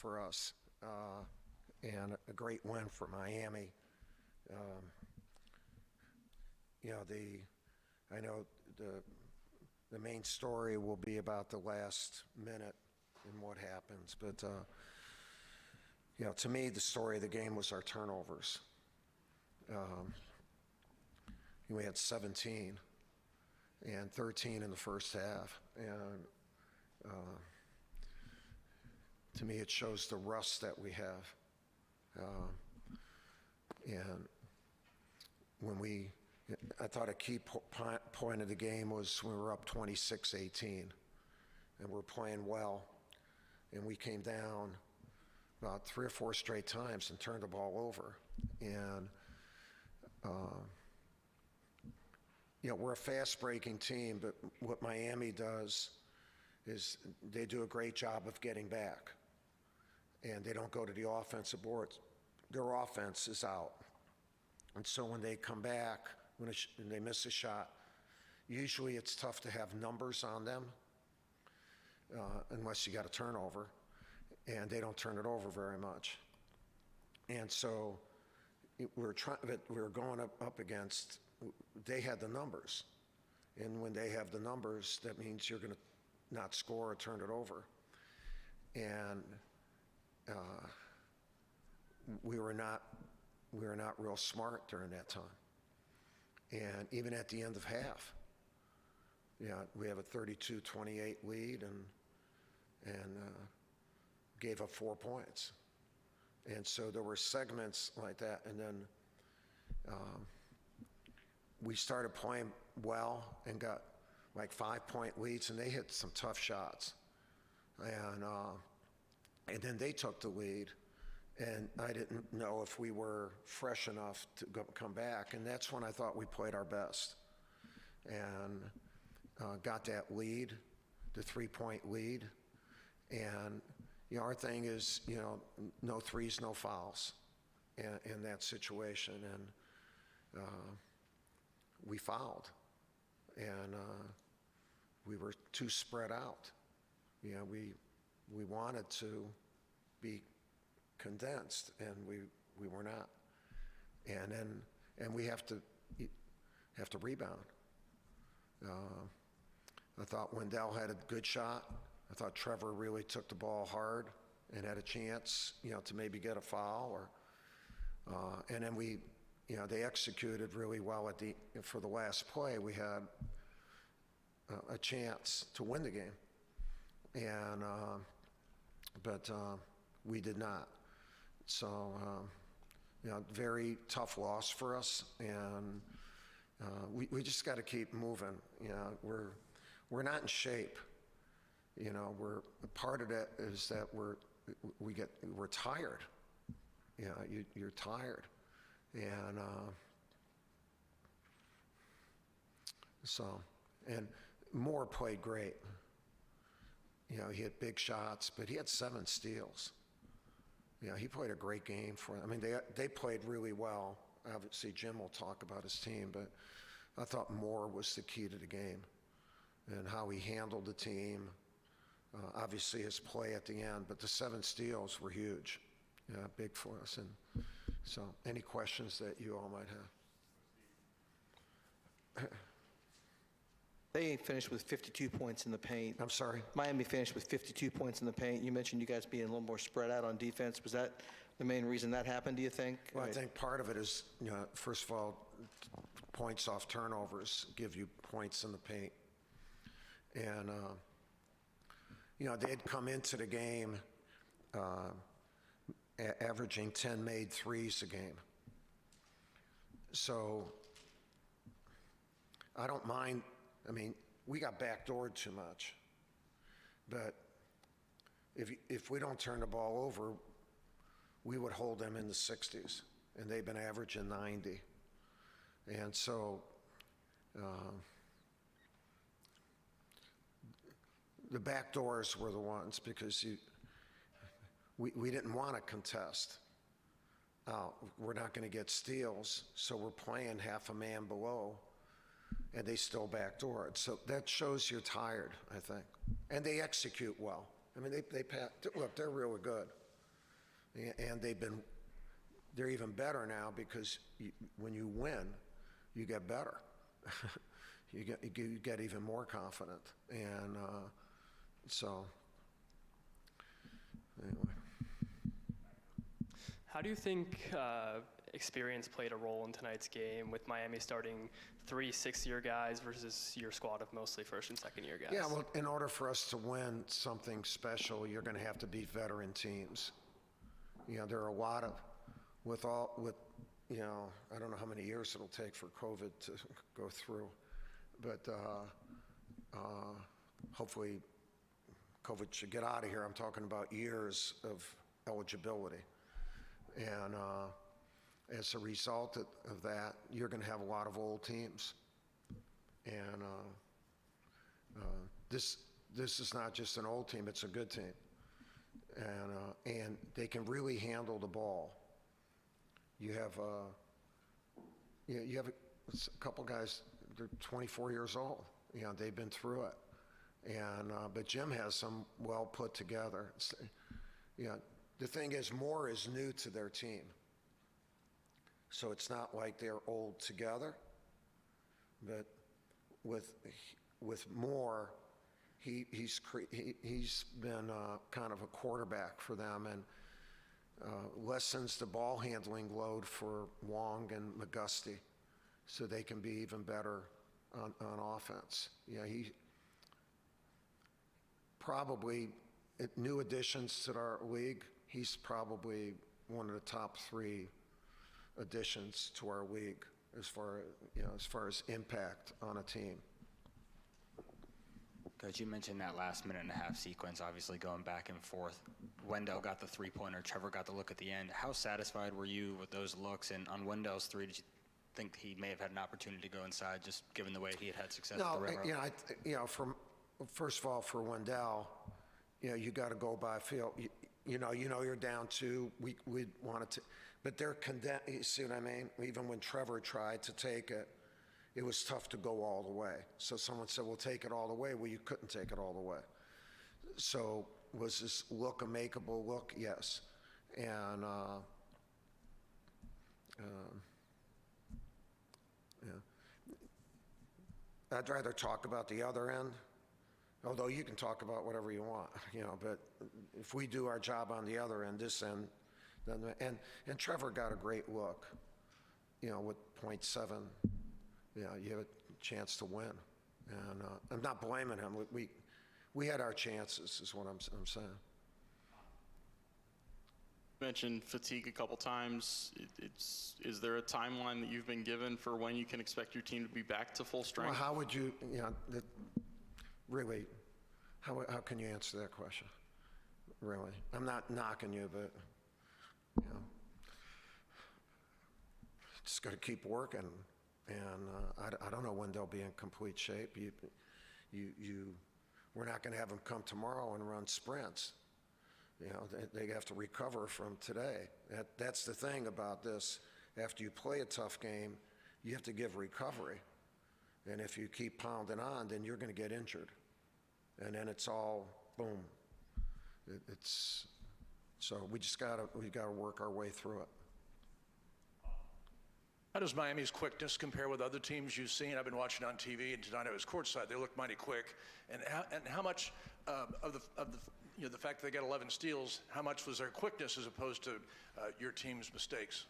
for us, and a great win for Miami. Um, I know the main story will be about the last minute and what happens, but to me, the story of the game was our turnovers. We had 17 and 13 in the first half, and to me, it shows the rust that we have. And I thought a key point of the game was when we were up 26-18, and we're playing well, and we came down about 3 or 4 straight times and turned the ball over. And we're a fast-breaking team, but what Miami does is they do a great job of getting back, and they don't go to the offensive boards. Their offense is out. And so when they come back, when they miss a shot, usually it's tough to have numbers on them unless you got a turnover, and they don't turn it over very much. And so we were going up against, they had the numbers. And when they have the numbers, that means you're going to not score or turn it over. And we were not real smart during that time. And even at the end of half, we have a 32-28 lead and gave up 4 points. And so there were segments like that, and then we started playing well and got like 5-point leads, and they hit some tough shots. And then they took the lead, and I didn't know if we were fresh enough to come back, and that's when I thought we played our best. And got that lead, the 3-point lead, and our thing is, no threes, no fouls in that situation, and we fouled, and we were too spread out. We wanted to be condensed, and we were not. And we have to rebound. I thought Wendell had a good shot. I thought Trevor really took the ball hard and had a chance, to maybe get a foul, and then they executed really well for the last play. We had a chance to win the game, but we did not. So, very tough loss for us, and we just got to keep moving. We're not in shape. Part of that is that we're tired. You're tired, and and Moore played great. He had big shots, but he had 7 steals. He played a great game for them. I mean, they played really well. Obviously, Jim will talk about his team, but I thought Moore was the key to the game and how he handled the team. Obviously, his play at the end, but the 7 steals were huge, big for us. And so, any questions that you all might have? They finished with 52 points in the paint. I'm sorry? Miami finished with 52 points in the paint. You mentioned you guys being a little more spread out on defense. Was that the main reason that happened, do you think? Well, I think part of it is, first of all, points off turnovers give you points in the paint. And, they'd come into the game averaging 10 made threes a game. So I don't mind. I mean, we got backdoored too much. But if we don't turn the ball over, we would hold them in the 60s, and they've been averaging 90. And so the back doors were the ones, because we didn't want to contest. We're not going to get steals, so we're playing half a man below, and they still backdoor it. So that shows you're tired, I think. And they execute well. I mean, they look, they're really good. And they're even better now because when you win, you get better. You get even more confident. And so, anyway. How do you think experience played a role in tonight's game with Miami starting 3 six-year guys versus your squad of mostly first and second-year guys? Yeah, well, in order for us to win something special, you're going to have to beat veteran teams. There are a lot of, I don't know how many years it'll take for COVID to go through, but hopefully COVID should get out of here. I'm talking about years of eligibility. And as a result of that, you're going to have a lot of old teams. And this is not just an old team, it's a good team. And they can really handle the ball. You have a couple guys, they're 24 years old. They've been through it. And but Jim has them well put together. The thing is, Moore is new to their team. So it's not like they're old together. But with Moore, he's been kind of a quarterback for them and lessens the ball handling load for Wong and McGusty so they can be even better on offense. He probably, new additions to our league, he's probably one of the top 3 additions to our league as far as impact on a team. Coach, you mentioned that last minute and a half sequence, obviously going back and forth. Wendell got the three-pointer, Trevor got the look at the end. How satisfied were you with those looks? And on Wendell's 3, did you think he may have had an opportunity to go inside, just given the way he had success at the railroad? First of all, for Wendell, you got to go by feel. You're down 2. We wanted to, but they're condemned. You see what I mean? Even when Trevor tried to take it, it was tough to go all the way. So someone said, "Well, take it all the way." Well, you couldn't take it all the way. So was this look a makeable look? Yes, and I'd rather talk about the other end. Although you can talk about whatever you want, but if we do our job on the other end, this end, then and Trevor got a great look, with .7, you have a chance to win, and I'm not blaming him. We had our chances, is what I'm saying. You mentioned fatigue a couple times. Is there a timeline that you've been given for when you can expect your team to be back to full strength? Well, how would you, really, how can you answer that question? Really, I'm not knocking you, but just got to keep working, and I don't know when they'll be in complete shape. We're not going to have them come tomorrow and run sprints. They have to recover from today. That's the thing about this. After you play a tough game, you have to give recovery. And if you keep pounding on, then you're going to get injured. And then it's all boom. So we gotta work our way through it. How does Miami's quickness compare with other teams you've seen? I've been watching on TV, and tonight I was courtside. They looked mighty quick. And how much of the fact that they got 11 steals, how much was their quickness as opposed to your team's mistakes?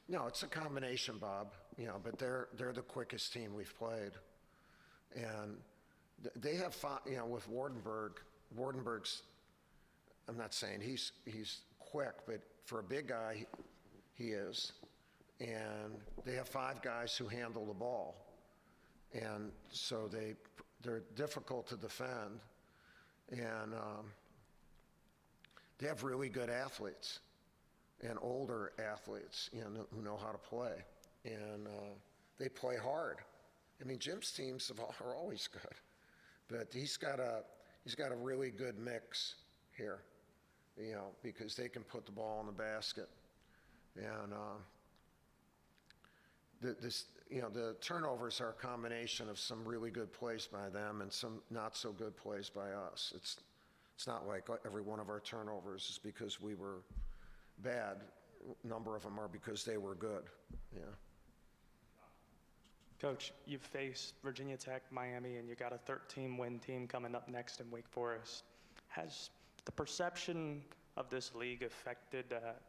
No, it's a combination, Bob. But they're the quickest team we've played, and they have with Wardenberg's. I'm not saying he's quick, but for a big guy, he is. And they have 5 guys who handle the ball, and so they're difficult to defend, and they have really good athletes and older athletes, who know how to play, and they play hard. I mean, Jim's teams are always good, but he's got a really good mix here, because they can put the ball in the basket, and the turnovers are a combination of some really good plays by them and some not so good plays by us. It's not like every one of our turnovers is because we were bad. A number of them are because they were good, yeah. Coach, you've faced Virginia Tech, Miami, and you got a 13-win team coming up next in Wake Forest. Has the perception of this league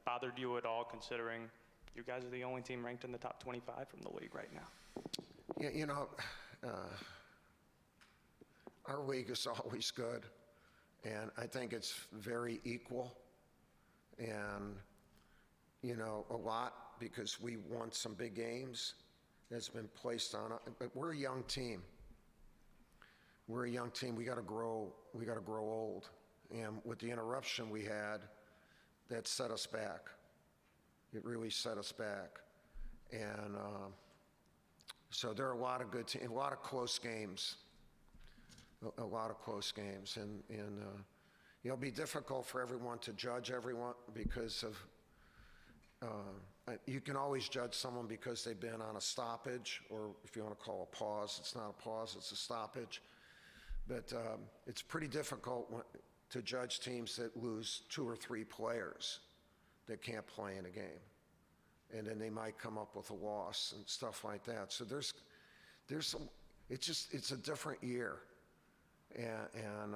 bothered you at all, considering you guys are the only team ranked in the top 25 from the league right now? Yeah, you know, our league is always good, and I think it's very equal, and, you know, a lot because we won some big games has been placed on us. But we're a young team. We're a young team. We got to grow old. And with the interruption we had, that set us back. It really set us back. And so there are a lot of good teams, a lot of close games, a lot of close games. And it'll be difficult for everyone to judge everyone because of, you can always judge someone because they've been on a stoppage, or if you want to call a pause, it's not a pause, it's a stoppage. But it's pretty difficult to judge teams that lose 2 or 3 players that can't play in a game. And then they might come up with a loss and stuff like that. So there's some, it's a different year. And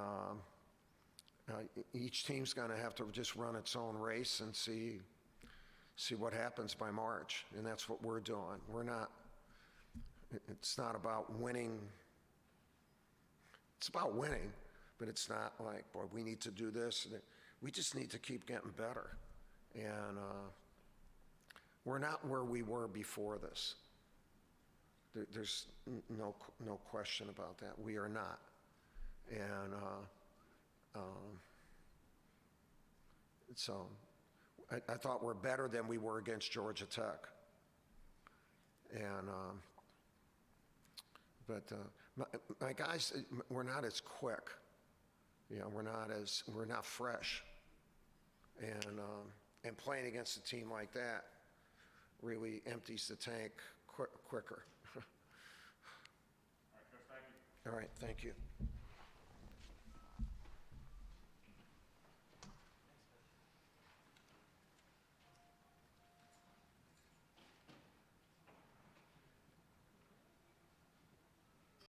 each team's going to have to just run its own race and see what happens by March. And that's what we're doing. It's not about winning. It's about winning, but it's not like, boy, we need to do this. We just need to keep getting better. And we're not where we were before this. There's no question about that. We are not. And so I thought we're better than we were against Georgia Tech. And but my guys, we're not as quick. You know, we're not fresh. And playing against a team like that really empties the tank quicker. All right, thank you.